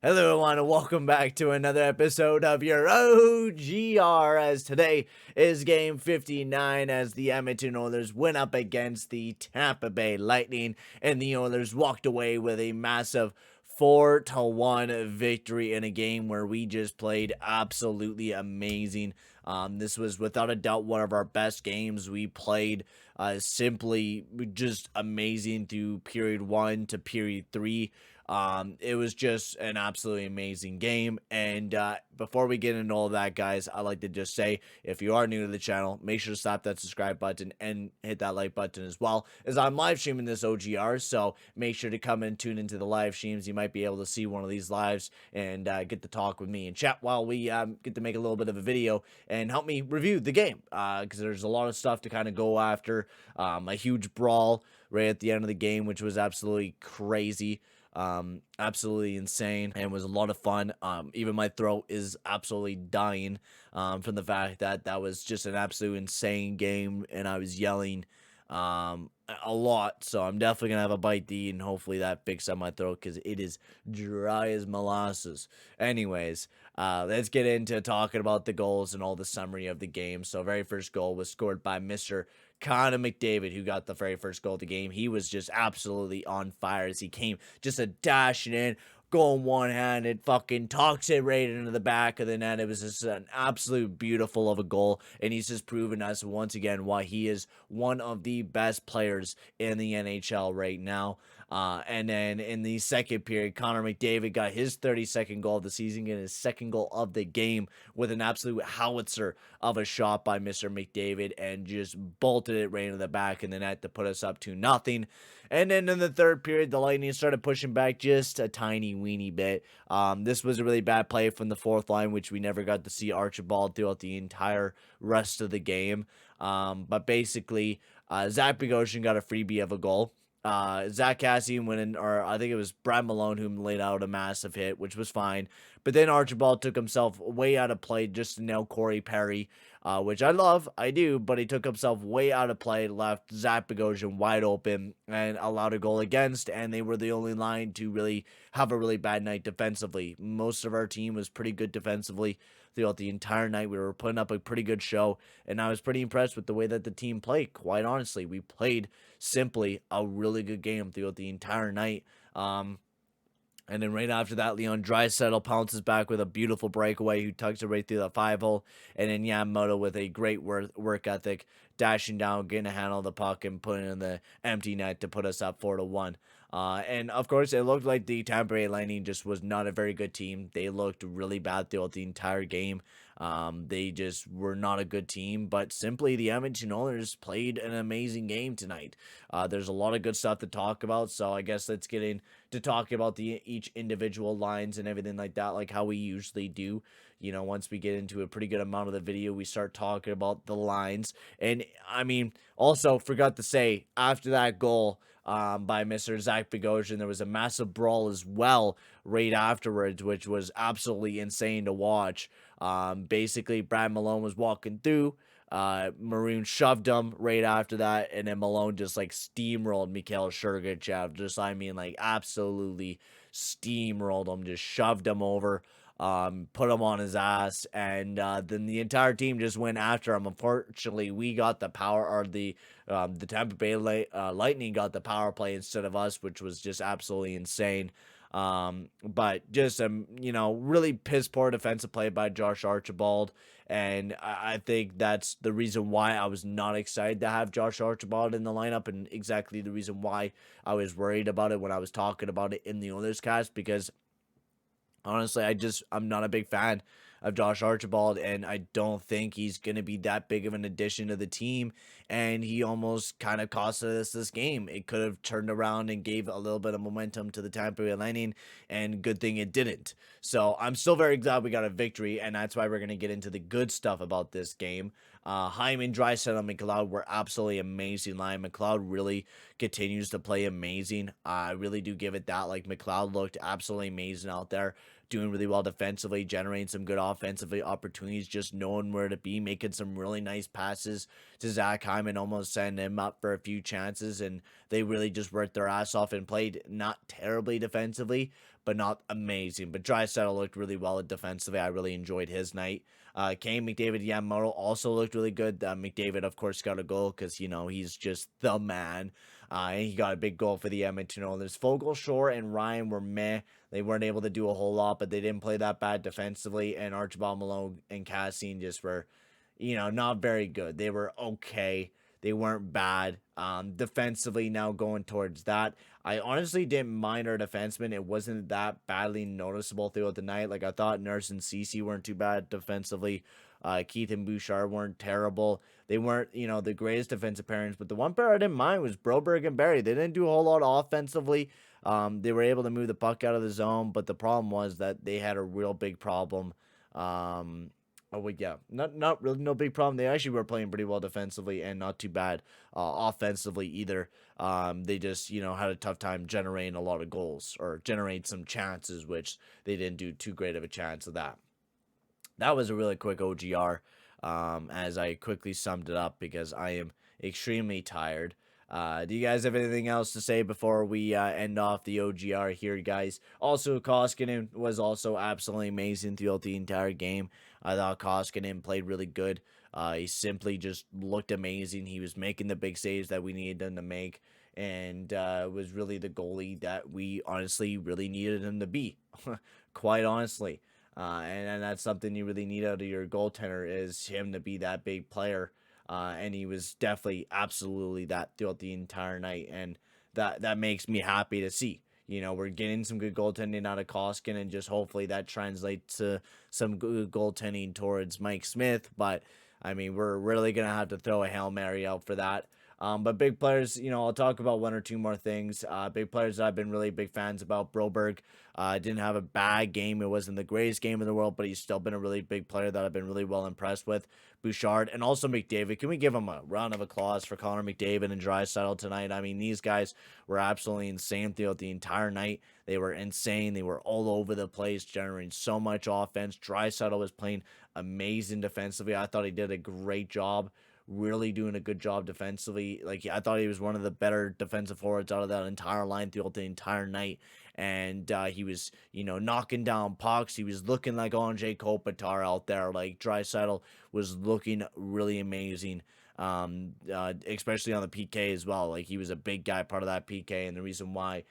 Hello everyone and welcome back to another episode of your OGR, as today is game 59 as the Edmonton Oilers went up against the Tampa Bay Lightning and the Oilers walked away with a massive 4-1 victory in a game where we just played absolutely amazing. This was without a doubt one of our best games. We played simply just amazing through period 1 to period 3. It was just an absolutely amazing game. And before we get into all that, guys, I'd like to just say, if you are new to the channel, make sure to slap that subscribe button and hit that like button as well, as I'm live streaming this OGR. So make sure to come and tune into the live streams. You might be able to see one of these lives and get to talk with me and chat while we get to make a little bit of a video and help me review the game, because there's a lot of stuff to kind of go after. A huge brawl right at the end of the game, which was absolutely crazy. Absolutely insane, and was a lot of fun. Even my throat is absolutely dying from the fact that that was just an absolute insane game and I was yelling a lot. So I'm definitely gonna have a bite to eat, and hopefully that fixes up my throat because it is dry as molasses. Anyways, let's get into talking about the goals and all the summary of the game. So very first goal was scored by Mr. Connor McDavid, who got the very first goal of the game. He was just absolutely on fire as he came just a dashing in, going one-handed, fucking tucks it right into the back of the net. It was just an absolute beautiful of a goal, and he's just proven us once again why he is one of the best players in the NHL right now. And then in the second period, Connor McDavid got his 32nd goal of the season and his second goal of the game with an absolute howitzer of a shot by Mr. McDavid, and just bolted it right into the back of the net to put us up 2-0. And then in the third period, the Lightning started pushing back just a tiny weeny bit. This was a really bad play from the fourth line, which we never got to see Archibald throughout the entire rest of the game. But basically, Zach Bogosian got a freebie of a goal. Zach Cassian went in, or I think it was Brad Malone who laid out a massive hit, which was fine. But then Archibald took himself way out of play just to nail Corey Perry, which I love, I do, but he took himself way out of play, left Zach Bogosian wide open, and allowed a goal against, and they were the only line to really have a really bad night defensively. Most of our team was pretty good defensively throughout the entire night. We were putting up a pretty good show, and I was pretty impressed with the way that the team played. Quite honestly, we played simply a really good game throughout the entire night. And then right after that, Leon Draisaitl pounces back with a beautiful breakaway who tucks it right through the 5-hole. And then Yamamoto with a great work ethic, dashing down, getting a handle of the puck, and putting it in the empty net to put us up 4-1. And of course, it looked like the Tampa Bay Lightning just was not a very good team. They looked really bad throughout the entire game. They just were not a good team, but simply the Edmonton Oilers played an amazing game tonight. There's a lot of good stuff to talk about, so I guess let's get into talking about each individual lines and everything like that, like how we usually do. You know, once we get into a pretty good amount of the video, we start talking about the lines. And I mean, also forgot to say, after that goal by Mr. Zach Bogosian, there was a massive brawl as well right afterwards, which was absolutely insane to watch. Basically, Brad Malone was walking through. Maroon shoved him right after that, and then Malone just like steamrolled Mikhail Sergachev. Just, I mean, like absolutely steamrolled him, just shoved him over. Put him on his ass, and then the entire team just went after him. Unfortunately, we got the power, or the Tampa Bay Lightning got the power play instead of us, which was just absolutely insane. But just you know, really piss poor defensive play by Josh Archibald, and I think that's the reason why I was not excited to have Josh Archibald in the lineup, and exactly the reason why I was worried about it when I was talking about it in the Oilers cast, because honestly, I'm not a big fan of Josh Archibald, and I don't think he's going to be that big of an addition to the team, and he almost kind of cost us this game. It could have turned around and gave a little bit of momentum to the Tampa Bay Lightning, and good thing it didn't. So I'm still very glad we got a victory, and that's why we're going to get into the good stuff about this game. Hyman, Draisaitl, and McLeod were absolutely amazing line. McLeod really continues to play amazing. I really do give it that. Like, McLeod looked absolutely amazing out there, doing really well defensively, generating some good offensively opportunities, just knowing where to be, making some really nice passes to Zach Hyman, almost sending him up for a few chances, and they really just worked their ass off and played not terribly defensively, but not amazing. But Draisaitl looked really well defensively. I really enjoyed his night. Kane, McDavid, Yamamoto also looked really good. McDavid, of course, got a goal because, he's just the man. And he got a big goal for the Edmonton Oilers. Fogle, Shore, and Ryan were meh. They weren't able to do a whole lot, but they didn't play that bad defensively. And Archibald, Malone, and Cassian just were, not very good. They were okay. They weren't bad. Defensively, now going towards that, I honestly didn't mind our defensemen. It wasn't that badly noticeable throughout the night. Like, I thought Nurse and Cece weren't too bad defensively. Keith and Bouchard weren't terrible. They weren't, the greatest defensive pairings. But the one pair I didn't mind was Broberg and Barry. They didn't do a whole lot offensively. They were able to move the puck out of the zone, but the problem was that they had a real big problem. Yeah, not really no big problem. They actually were playing pretty well defensively and not too bad offensively either. They just, had a tough time generating a lot of goals or generate some chances, which they didn't do too great of a chance of that. That was a really quick OGR, as I quickly summed it up because I am extremely tired. Do you guys have anything else to say before we end off the OGR here, guys? Also, Koskinen was also absolutely amazing throughout the entire game. I thought Koskinen played really good. He simply just looked amazing. He was making the big saves that we needed him to make, and was really the goalie that we honestly really needed him to be, quite honestly. And that's something you really need out of your goaltender, is him to be that big player. And he was definitely absolutely that throughout the entire night, and that makes me happy to see. We're getting some good goaltending out of Koskinen, and just hopefully that translates to some good goaltending towards Mike Smith. But I mean, we're really gonna have to throw a Hail Mary out for that. But big players, I'll talk about one or two more things. Big players that I've been really big fans about. Broberg didn't have a bad game. It wasn't the greatest game in the world, but he's still been a really big player that I've been really well impressed with. Bouchard and also McDavid. Can we give him a round of applause for Connor McDavid and Draisaitl tonight? I mean, these guys were absolutely insane throughout the entire night. They were insane. They were all over the place, generating so much offense. Draisaitl was playing amazing defensively. I thought he did a great job, really doing a good job defensively. Like, I thought he was one of the better defensive forwards out of that entire line throughout the entire night. And he was, knocking down pucks. He was looking like Anze Kopitar out there. Like, Draisaitl was looking really amazing, especially on the PK as well. Like, he was a big guy, part of that PK, and the reason why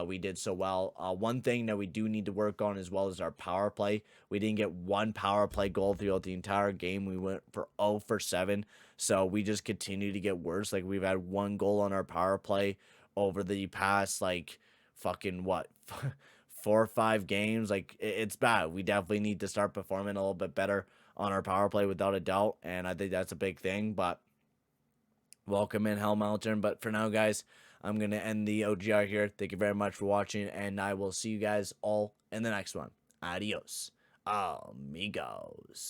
we did so well. One thing that we do need to work on as well is our power play. We didn't get one power play goal throughout the entire game. We went for 0 for 7. So we just continue to get worse. Like, we've had one goal on our power play over the past, like, fucking what, 4 or 5 games. Like, it's bad. We definitely need to start performing a little bit better on our power play, without a doubt. And I think that's a big thing. But welcome in, Helmelton. But for now, guys, I'm going to end the OGR here. Thank you very much for watching, and I will see you guys all in the next one. Adios, amigos.